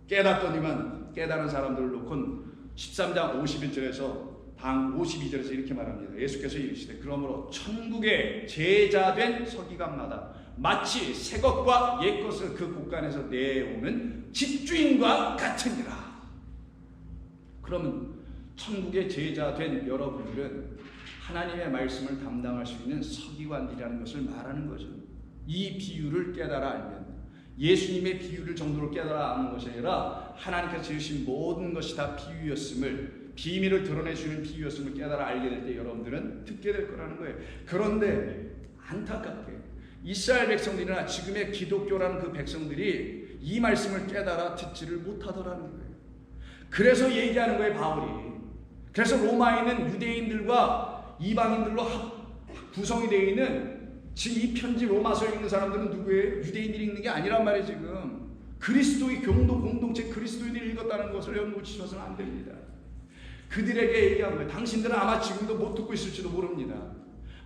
깨닫더니만, 깨달은 사람들을 놓고는 13장 51절에서 방 52절에서 이렇게 말합니다. 예수께서 이르시되 그러므로 천국의 제자된 서기관마다 마치 새 것과 옛 것을 그 곳간에서 내오는 집주인과 같으니라. 그러면 천국의 제자된 여러분들은 하나님의 말씀을 담당할 수 있는 서기관이라는 것을 말하는 거죠. 이 비유를 깨달아 알면, 예수님의 비유를 정도로 깨달아 아는 것이 아니라 하나님께서 지으신 모든 것이 다 비유였음을, 비밀을 드러내주는 비유였음을 깨달아 알게 될 때 여러분들은 듣게 될 거라는 거예요. 그런데 안타깝게 이스라엘 백성들이나 지금의 기독교라는 그 백성들이 이 말씀을 깨달아 듣지를 못하더라는 거예요. 그래서 얘기하는 거예요, 바울이. 그래서 로마에 있는 유대인들과 이방인들로 구성이 되어 있는 지금 이 편지 로마서를 읽는 사람들은 누구예요? 유대인들이 읽는 게 아니란 말이에요. 지금 그리스도의 공동체 그리스도인들이 읽었다는 것을 여러분 놓치셔서는 안 됩니다. 그들에게 얘기한 거예요. 당신들은 아마 지금도 못 듣고 있을지도 모릅니다.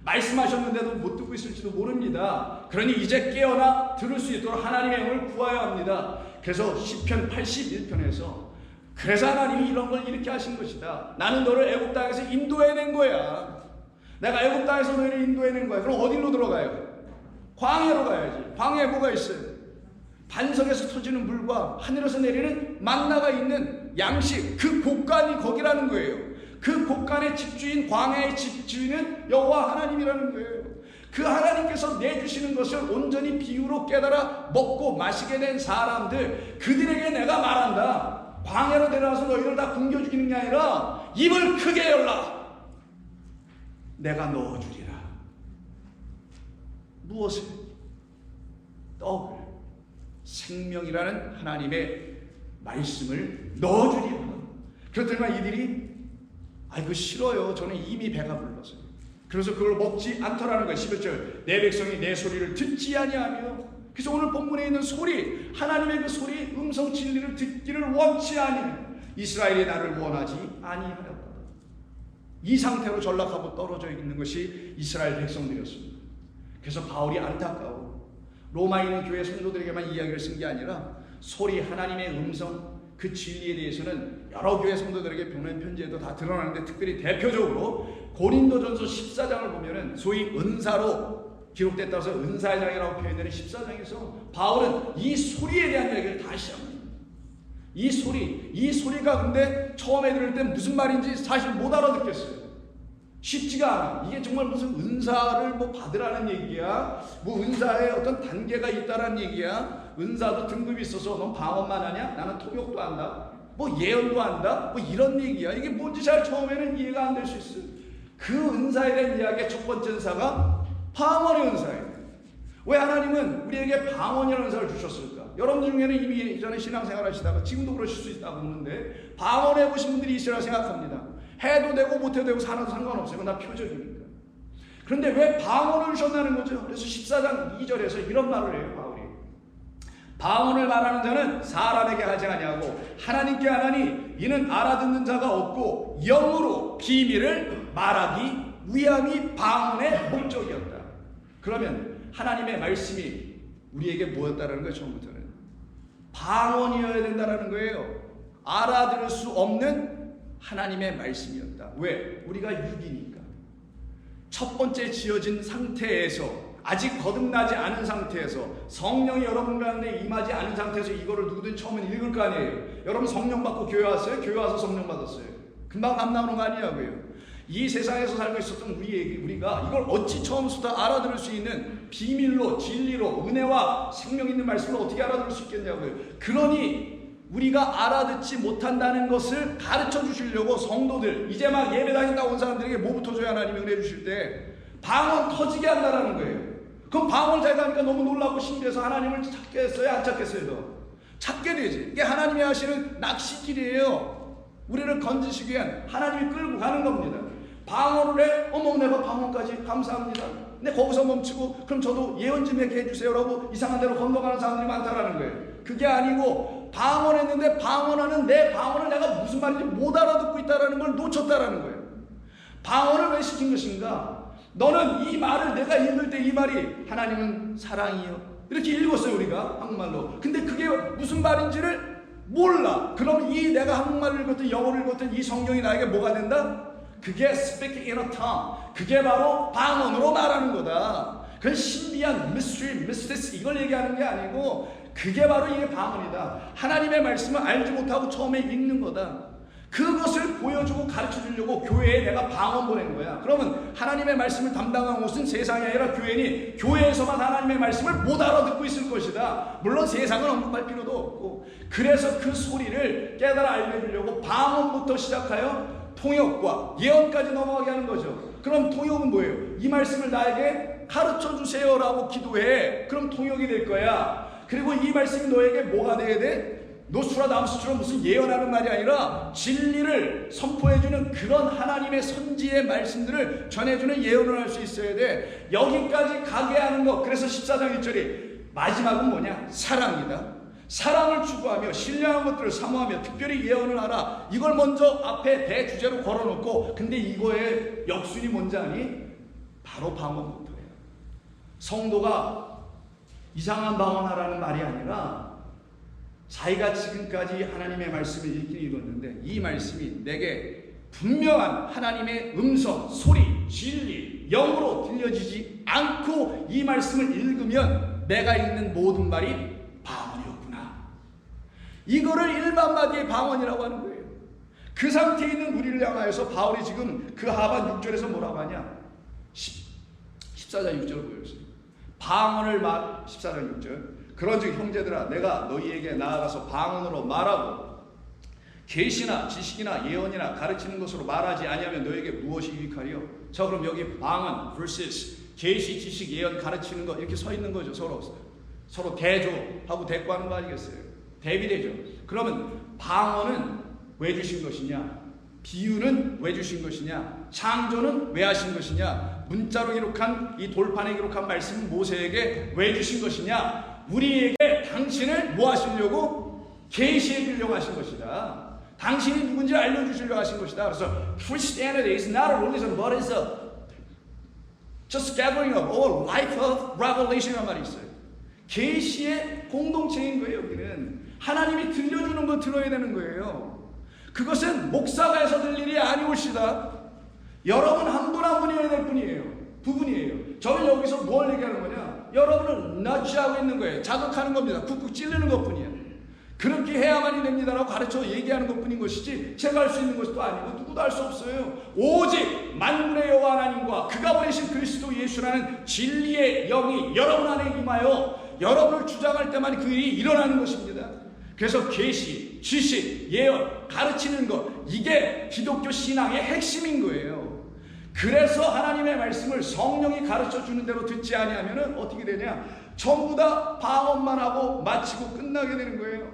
말씀하셨는데도 못 듣고 있을지도 모릅니다. 그러니 이제 깨어나 들을 수 있도록 하나님의 영을 구하여야 합니다. 그래서 시편 81편에서 그래서 하나님이 이런 걸 이렇게 하신 것이다. 나는 너를 애굽 땅에서 인도해낸 거야. 내가 애굽 땅에서 너희를 인도해낸 거야. 그럼 어디로 들어가요? 광야로 가야지. 광야에 뭐가 있어요? 반석에서 터지는 물과 하늘에서 내리는 만나가 있는 양식, 그 곳간이 거기라는 거예요. 그 곳간의 집주인, 광야의 집주인은 여호와 하나님이라는 거예요. 그 하나님께서 내주시는 것을 온전히 비유로 깨달아 먹고 마시게 된 사람들, 그들에게 내가 말한다. 광야로 데려와서 너희를 다 굶겨 죽이는 게 아니라 입을 크게 열라. 내가 넣어주리라. 무엇을? 떡을, 생명이라는 하나님의 말씀을 넣어주리라. 그렇더니만 이들이 이거 싫어요. 저는 이미 배가 불러서요. 그래서 그걸 먹지 않더라는 거예요. 11절 내 백성이 내 소리를 듣지 아니하며. 그래서 오늘 본문에 있는 소리, 하나님의 그 소리, 음성 진리를 듣기를 원치 아니하며 이스라엘이 나를 원하지 아니하였다. 이 상태로 전락하고 떨어져 있는 것이 이스라엘 백성들이었습니다. 그래서 바울이 안타까워 로마에 있는 교회 성도들에게만 이야기를 쓴 게 아니라 소리, 하나님의 음성, 그 진리에 대해서는 여러 교회 성도들에게 보낸 편지에도 다 드러나는데, 특별히 대표적으로 고린도전서 14장을 보면은 소위 은사로 기록됐다고 해서 은사의 장이라고 표현되는 14장에서 바울은 이 소리에 대한 이야기를 다시 합니다. 이 소리가 근데 처음에 들을 때 무슨 말인지 사실 못 알아듣겠어요. 쉽지가 않아. 이게 정말 무슨 은사를 받으라는 얘기야? 은사에 어떤 단계가 있다라는 얘기야? 은사도 등급이 있어서 넌 방언만 하냐? 나는 통역도 한다. 예언도 한다. 이런 얘기야. 이게 뭔지 잘 처음에는 이해가 안 될 수 있어요. 그 은사에 대한 이야기의 첫 번째 은사가 방언의 은사예요. 왜 하나님은 우리에게 방언이라는 은사를 주셨을까? 여러분 중에는 이미 예전에 신앙생활 하시다가 지금도 그러실 수 있다고 보는데, 방언해 보신 분들이 있으리라 생각합니다. 해도 되고 못해도 되고 살아도 상관없어요. 그건 다 표적이니까. 그런데 왜 방언을 주셨다는 거죠? 그래서 14장 2절에서 이런 말을 해요, 바울이. 방언을 말하는 자는 사람에게 하지 아니하고 하나님께 하나니 이는 알아듣는 자가 없고 영으로 비밀을 말하기 위함이 방언의 목적이었다. 그러면 하나님의 말씀이 우리에게 뭐였다라는 거예요? 처음부터는 방언이어야 된다라는 거예요. 알아들을 수 없는 하나님의 말씀이었다. 왜? 우리가 육이니까. 첫 번째 지어진 상태에서, 아직 거듭나지 않은 상태에서, 성령이 여러분 가운데 임하지 않은 상태에서 이거를 누구든 처음엔 읽을 거 아니에요. 여러분 성령 받고 교회 왔어요? 교회 와서 성령 받았어요? 금방 감 나오는 거 아니냐고요. 이 세상에서 살고 있었던 우리가 이걸 어찌 처음부터 알아들을 수 있는 비밀로, 진리로, 은혜와 생명 있는 말씀을 어떻게 알아들을 수 있겠냐고요. 그러니 우리가 알아듣지 못한다는 것을 가르쳐 주시려고 성도들, 이제 막 예배 다닌다고 온 사람들에게 뭐부터 줘야 하나님이 은혜 주실 때 방언 터지게 한다라는 거예요. 그럼 방언을 잘 가니까 너무 놀라고 신비해서 하나님을 찾겠어요? 안 찾겠어요? 더 찾게 되지. 이게 하나님이 하시는 낚시길이에요. 우리를 건지시기 위한, 하나님이 끌고 가는 겁니다. 방언을 해? 어머, 내가 방언까지? 감사합니다. 근데 거기서 멈추고 그럼 저도 예언 좀 해주세요라고 이상한 데로 건너가는 사람들이 많다라는 거예요. 그게 아니고 방언했는데 방언하는 내 방언을 내가 무슨 말인지 못 알아듣고 있다는 걸 놓쳤다라는 거예요. 방언을 왜 시킨 것인가? 너는 이 말을 내가 읽을 때 이 말이 하나님은 사랑이요, 이렇게 읽었어요 우리가 한국말로. 근데 그게 무슨 말인지를 몰라. 그럼 이 내가 한국말을 읽었든 영어를 읽었든 이 성경이 나에게 뭐가 된다? 그게 speaking in a tongue, 그게 바로 방언으로 말하는 거다. 그건 신비한 mystery, mystics 이걸 얘기하는 게 아니고 그게 바로 이게 방언이다. 하나님의 말씀을 알지 못하고 처음에 읽는 거다. 그것을 보여주고 가르쳐 주려고 교회에 내가 방언 보낸 거야. 그러면 하나님의 말씀을 담당한 곳은 세상이 아니라 교회니 교회에서만 하나님의 말씀을 못 알아듣고 있을 것이다. 물론 세상은 언급할 필요도 없고. 그래서 그 소리를 깨달아 알려주려고 방언부터 시작하여 통역과 예언까지 넘어가게 하는 거죠. 그럼 통역은 뭐예요? 이 말씀을 나에게 가르쳐 주세요라고 기도해. 그럼 통역이 될 거야. 그리고 이 말씀이 너에게 뭐가 돼야 돼? 노스트라다무스처럼 무슨 예언하는 말이 아니라 진리를 선포해주는 그런 하나님의 선지의 말씀들을 전해주는 예언을 할 수 있어야 돼. 여기까지 가게 하는 것. 그래서 14장 1절이 마지막은 뭐냐? 사랑이다. 사랑을 추구하며 신령한 것들을 사모하며 특별히 예언을 하라. 이걸 먼저 앞에 대주제로 걸어놓고, 근데 이거의 역순이 뭔지 아니? 바로 방언부터예요. 성도가 이상한 방언하라는 말이 아니라 자기가 지금까지 하나님의 말씀을 읽긴 읽었는데 이 말씀이 내게 분명한 하나님의 음성, 소리, 진리, 영으로 들려지지 않고 이 말씀을 읽으면 내가 읽는 모든 말이 방언이었구나. 이거를 일반마디의 방언이라고 하는 거예요. 그 상태에 있는 우리를 향하여서 바울이 지금 그 하반 6절에서 뭐라고 하냐? 14 14장 6절을 보여주세요. 방언을 14장 6절. 그런즉 형제들아 내가 너희에게 나아가서 방언으로 말하고 계시나 지식이나 예언이나 가르치는 것으로 말하지 아니하면 너에게 무엇이 유익하리요? 자, 그럼 여기 방언 vs 계시, 지식, 예언, 가르치는 것 이렇게 서 있는 거죠. 서로 대조하고 대꾸하는 거 아니겠어요? 대비되죠. 그러면 방언은 왜 주신 것이냐? 비유는 왜 주신 것이냐? 창조는 왜 하신 것이냐? 문자로 기록한 이 돌판에 기록한 말씀은 모세에게 왜 주신 것이냐? 우리에게 당신을 뭐 하시려고? 계시해 주려고 하신 것이다. 당신이 누군지 알려주시려고 하신 것이다. 그래서 Christianity is not a religion but is a just gathering of all life of revelation이라는 말이 있어요. 계시의 공동체인 거예요. 여기는 하나님이 들려주는 거 들어야 되는 거예요. 그것은 목사가 해서 될 일이 아니올시다. 여러분 한 분 한 분이어야 될 부분이에요. 저는 여기서 뭘 얘기하는 거냐? 여러분을 너치하고 있는 거예요. 자극하는 겁니다. 쿡쿡 찌르는 것뿐이에요. 그렇게 해야만이 됩니다라고 가르쳐 얘기하는 것뿐인 것이지 제가 할 수 있는 것도 아니고 누구도 할 수 없어요. 오직 만군의 여호와 하나님과 그가 보내신 그리스도 예수라는 진리의 영이 여러분 안에 임하여 여러분을 주장할 때만 그 일이 일어나는 것입니다. 그래서 계시, 지식, 예언, 가르치는 것 이게 기독교 신앙의 핵심인 거예요. 그래서 하나님의 말씀을 성령이 가르쳐 주는 대로 듣지 아니하면 어떻게 되냐? 전부 다 방언만 하고 마치고 끝나게 되는 거예요.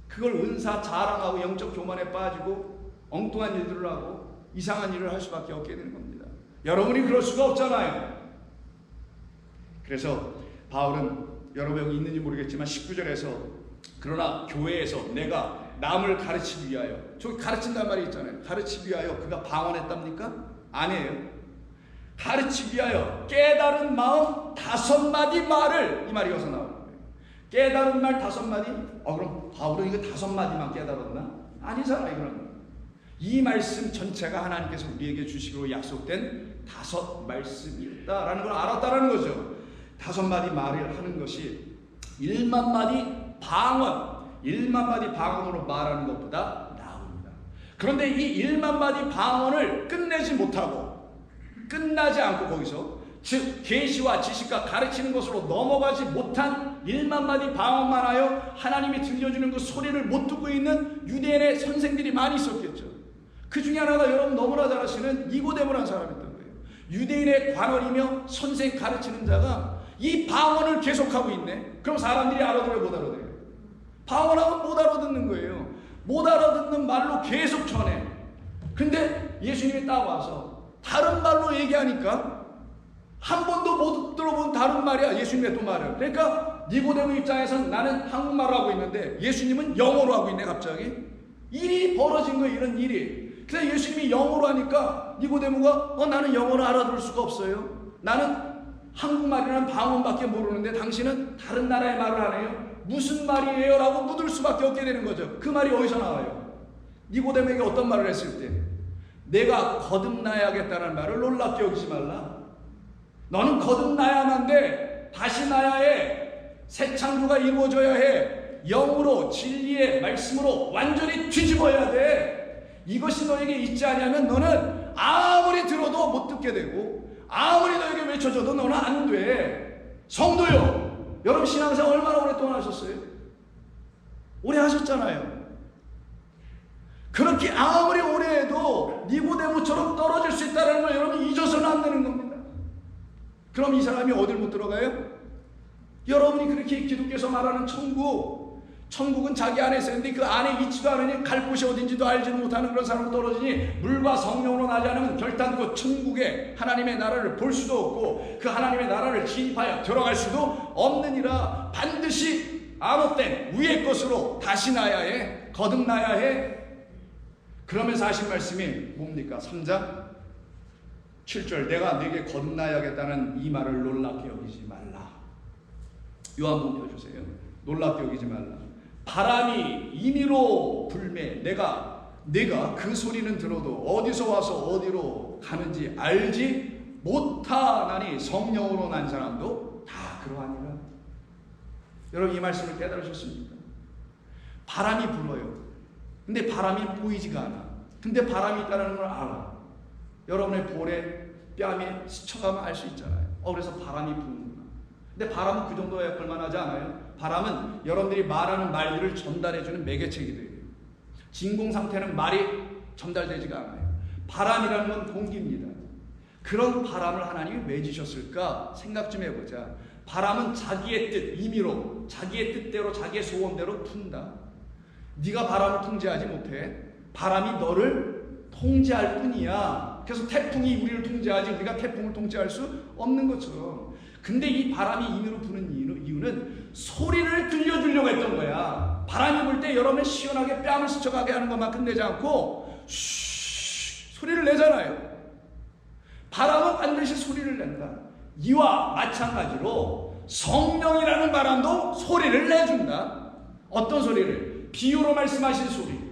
그걸 은사 자랑하고 영적 교만에 빠지고 엉뚱한 일들을 하고 이상한 일을 할 수밖에 없게 되는 겁니다. 여러분이 그럴 수가 없잖아요. 그래서 바울은 여러분 여기 있는지 모르겠지만 19절에서 그러나 교회에서 내가 남을 가르치기 위하여, 저기 가르친다는 말이 있잖아요. 가르치기 위하여 그가 방언했답니까? 아니에요. 가르치기 위하여 깨달은 마음 5마디 말을, 이 말이 여기서 나오는 거예요. 깨달은 말 5마디? 그럼 바울은 이거 5마디만 깨달았나? 아니잖아요. 이거는 이 말씀 전체가 하나님께서 우리에게 주시기로 약속된 5 말씀이었다라는 걸 알았다라는 거죠. 5마디 말을 하는 것이 1만 마디 방언, 1만 마디 방언으로 말하는 것보다 나옵니다. 그런데 이 1만 마디 방언을 끝내지 못하고 끝나지 않고 거기서 즉 계시와 지식과 가르치는 것으로 넘어가지 못한 1만 마디 방언만 하여 하나님이 들려주는 그 소리를 못 듣고 있는 유대인의 선생들이 많이 있었겠죠. 그 중에 하나가 여러분 너무나 잘 아시는 니고데모라는 사람이 있던 거예요. 유대인의 관원이며 선생 가르치는 자가 이 방언을 계속하고 있네. 그럼 사람들이 알아들어요, 못 알아들어요? 방언하면 못 알아듣는 거예요. 못 알아듣는 말로 계속 전해. 근데 예수님이 딱 와서 다른 말로 얘기하니까 한 번도 못 들어본 다른 말이야. 예수님의 또 말을. 그러니까 니고데모 입장에서는 나는 한국말로 하고 있는데 예수님은 영어로 하고 있네. 갑자기 일이 벌어진 거예요. 이런 일이. 그래서 예수님이 영어로 하니까 니고데모가 나는 영어를 알아들을 수가 없어요. 나는 한국말이라는 방언밖에 모르는데 당신은 다른 나라의 말을 하네요. 무슨 말이에요? 라고 묻을 수밖에 없게 되는 거죠. 그 말이 어디서 나와요? 니고데모에게 어떤 말을 했을 때 내가 거듭나야겠다는 말을 놀랍게 여기지 말라. 너는 거듭나야만 돼. 다시 나야 해. 새 창조가 이루어져야 해. 영으로 진리의 말씀으로 완전히 뒤집어야 돼. 이것이 너에게 있지 않으면 너는 아무리 들어도 못 듣게 되고 아무리 너에게 외쳐줘도 너는 안 돼. 성도요, 여러분 신앙생활 얼마나 오랫동안 하셨어요? 오래 하셨잖아요. 그렇게 아무리 오래 해도 니고데모처럼 떨어질 수 있다는 걸 여러분 잊어서는 안 되는 겁니다. 그럼 이 사람이 어딜 못 들어가요? 여러분이 그렇게 기독교에서 말하는 천국은 자기 안에 있었는데 그 안에 있지도 않으니 갈 곳이 어딘지도 알지도 못하는 그런 사람으로 떨어지니 물과 성령으로 나지 않으면 결단코 천국에 하나님의 나라를 볼 수도 없고 그 하나님의 나라를 진입하여 들어갈 수도 없느니라. 반드시 암흑된 위의 것으로 다시 나야 해. 거듭나야 해. 그러면서 하신 말씀이 뭡니까? 3장 7절 내가 네게 거듭나야겠다는 이 말을 놀랍게 여기지 말라. 요 한번 펴주세요. 놀랍게 여기지 말라. 바람이 임의로 불매 내가 그 소리는 들어도 어디서 와서 어디로 가는지 알지 못하나니 성령으로 난 사람도 다 그러하니라. 여러분 이 말씀을 깨달으셨습니까? 바람이 불어요. 근데 바람이 보이지가 않아. 근데 바람이 있다는 걸 알아. 여러분의 볼에 뺨이 스쳐가면 알 수 있잖아요. 그래서 바람이 부는구나. 근데 바람은 그 정도에 역할만 하지 않아요. 바람은 여러분들이 말하는 말들을 전달해주는 매개체이기도 해요. 진공 상태는 말이 전달되지가 않아요. 바람이라는 건 공기입니다. 그런 바람을 하나님이 왜 주셨을까 생각 좀 해보자. 바람은 자기의 뜻, 임의로 자기의 뜻대로 자기의 소원대로 푼다. 네가 바람을 통제하지 못해. 바람이 너를 통제할 뿐이야. 그래서 태풍이 우리를 통제하지 우리가 태풍을 통제할 수 없는 것처럼. 근데 이 바람이 임의로 부는 이유는 소리를 들려주려고 했던 거야. 바람이 불 때 여러분의 시원하게 뺨을 스쳐가게 하는 것만 끝내지 않고 소리를 내잖아요. 바람은 반드시 소리를 낸다. 이와 마찬가지로 성령이라는 바람도 소리를 내준다. 어떤 소리를? 비유로 말씀하신 소리.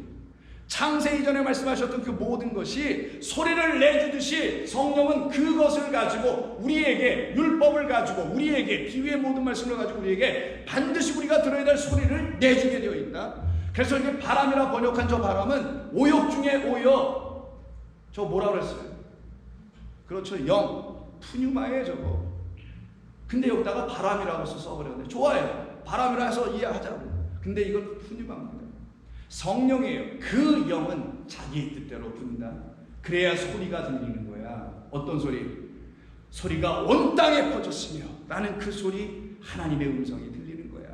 창세 이전에 말씀하셨던 그 모든 것이 소리를 내주듯이 성령은 그것을 가지고 우리에게 율법을 가지고 우리에게 비유의 모든 말씀을 가지고 우리에게 반드시 우리가 들어야 될 소리를 내주게 되어 있다. 그래서 이게 바람이라 번역한 저 바람은 오역 중에 오역. 저 뭐라 그랬어요? 그렇죠. 푸뉴마예요 저거. 근데 여기다가 바람이라고 써버렸네. 좋아요. 바람이라 해서 이해하자고. 근데 이건 푸뉴마입니다. 성령이에요. 그 영은 자기 뜻대로 분다. 그래야 소리가 들리는 거야. 어떤 소리? 소리가 온 땅에 퍼졌으며 라는 그 소리, 하나님의 음성이 들리는 거야.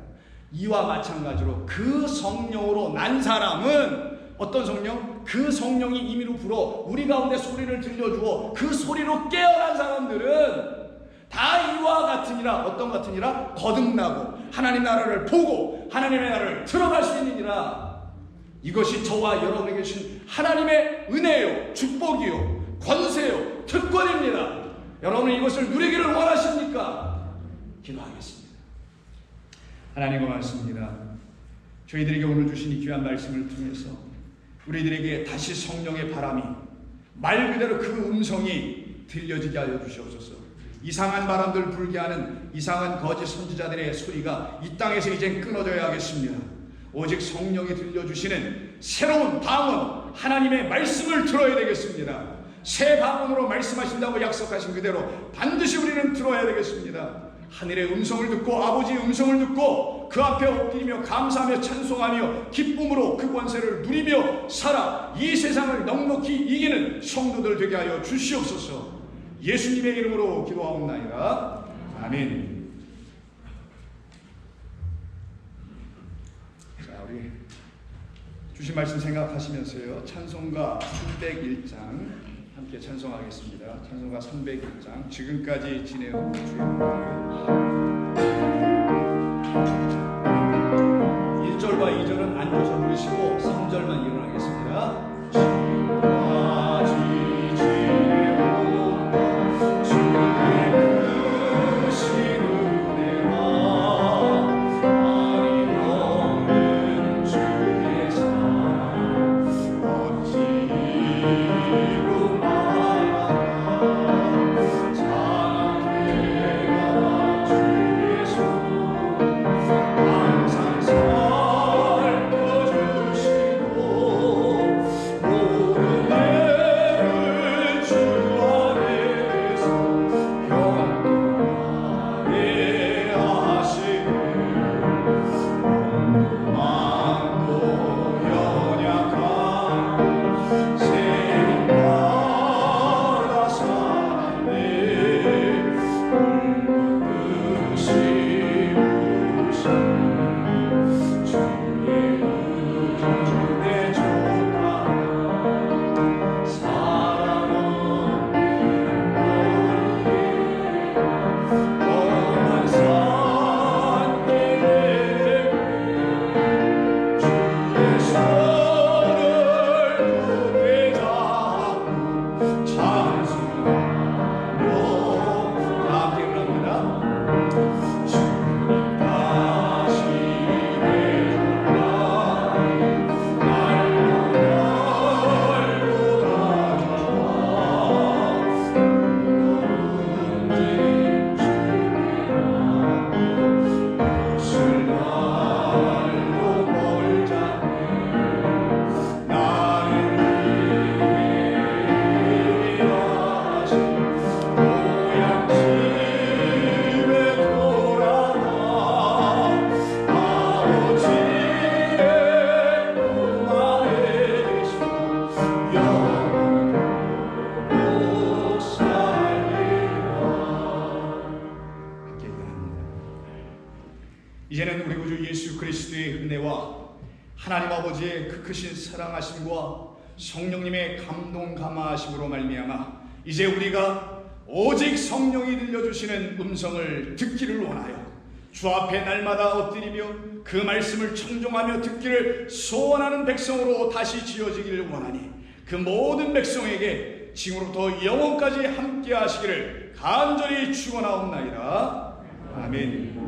이와 마찬가지로 그 성령으로 난 사람은 어떤 성령? 그 성령이 임의로 불어 우리 가운데 소리를 들려주어 그 소리로 깨어난 사람들은 다 이와 같으니라. 어떤 같으니라? 거듭나고 하나님 나라를 보고 하나님의 나라를 들어갈 수 있느니라. 이것이 저와 여러분에게 주신 하나님의 은혜요, 축복이요, 권세요, 특권입니다. 여러분은 이것을 누리기를 원하십니까? 기도하겠습니다. 하나님 고맙습니다. 저희들에게 오늘 주신 이 귀한 말씀을 통해서 우리들에게 다시 성령의 바람이 말 그대로 그 음성이 들려지게 하여 주시옵소서. 이상한 바람들 불게 하는 이상한 거짓 선지자들의 소리가 이 땅에서 이젠 끊어져야 하겠습니다. 오직 성령이 들려주시는 새로운 방언, 하나님의 말씀을 들어야 되겠습니다. 새 방언으로 말씀하신다고 약속하신 그대로 반드시 우리는 들어야 되겠습니다. 하늘의 음성을 듣고 아버지의 음성을 듣고 그 앞에 엎드리며 감사하며 찬송하며 기쁨으로 그 권세를 누리며 살아 이 세상을 넉넉히 이기는 성도들 되게 하여 주시옵소서. 예수님의 이름으로 기도하옵나이다. 아멘. 주신 말씀 생각하시면서요. 찬송가 301장 함께 찬송하겠습니다. 찬송가 301장 지금까지 지내온 주의 1절과 2절은 앉아서 부르시고 3절만 일어나겠습니다. 이제는 우리 구주 예수 그리스도의 은혜와 하나님 아버지의 그 크신 사랑하심과 성령님의 감동 감화하심으로 말미암아 이제 우리가 오직 성령이 들려주시는 음성을 듣기를 원하여 주 앞에 날마다 엎드리며 그 말씀을 청종하며 듣기를 소원하는 백성으로 다시 지어지기를 원하니 그 모든 백성에게 지금부터 영원까지 함께 하시기를 간절히 축원하옵나이다. 아멘.